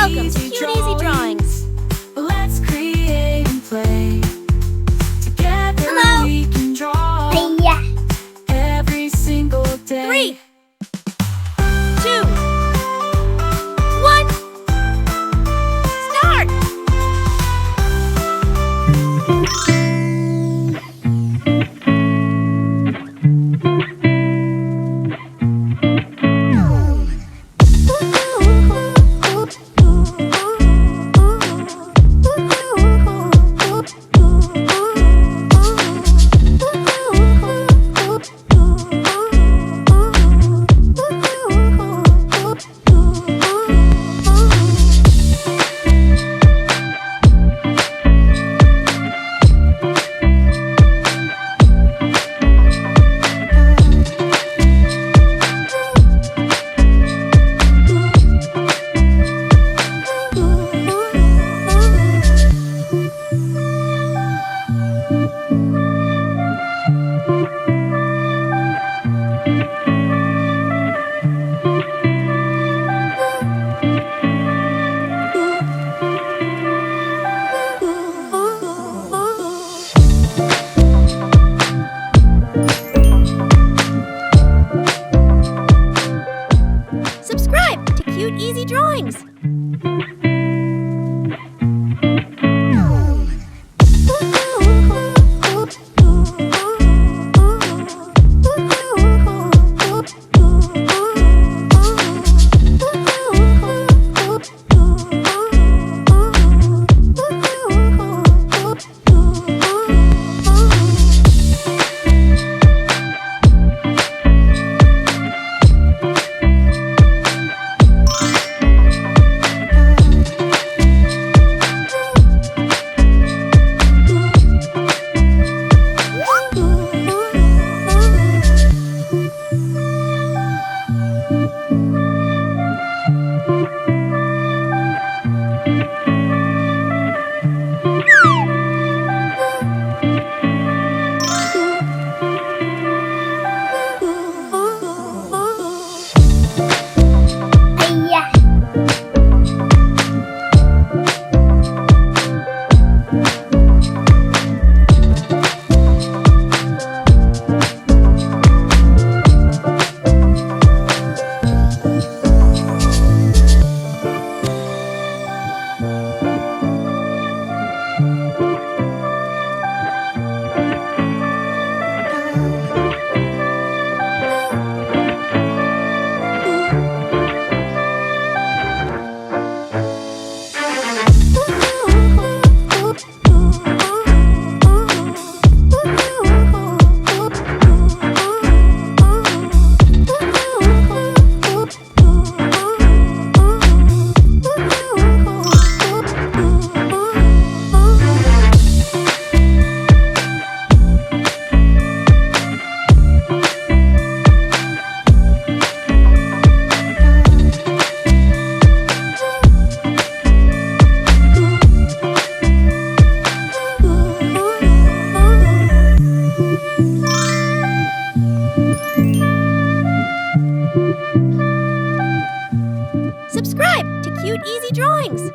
Welcome to Cute Easy Drawings. Let's create and play. Together we can draw every single day. 3, 2, 1, start! Subscribe to Cute Easy Drawings. Subscribe to Cute Easy Drawings.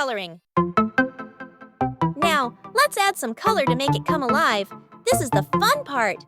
coloring. Now, let's add some color to make it come alive. This is the fun part.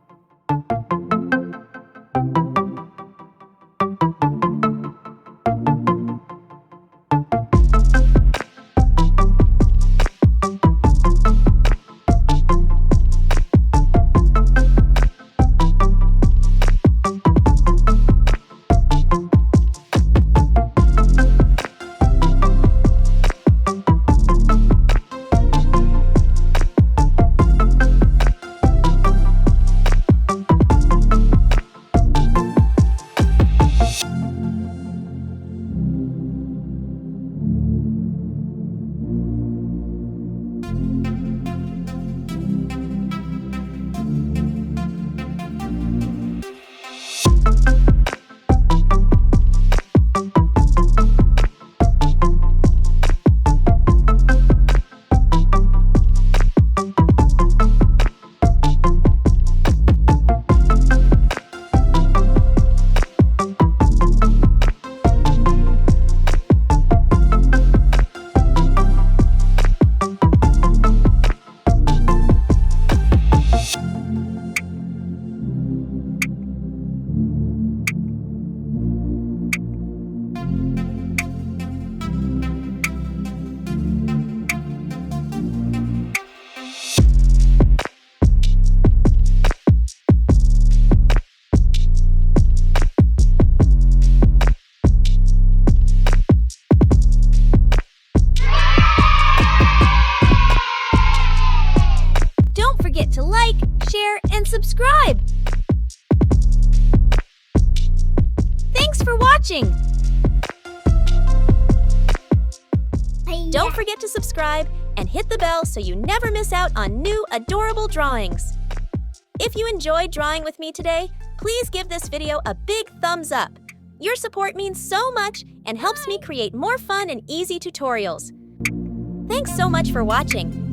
To like, share, and subscribe. Thanks for watching. Don't forget to subscribe and hit the bell so you never miss out on new adorable drawings. If you enjoyed drawing with me today, please give this video a big thumbs up. Your support means so much and helps me create more fun and easy tutorials. Thanks so much for watching.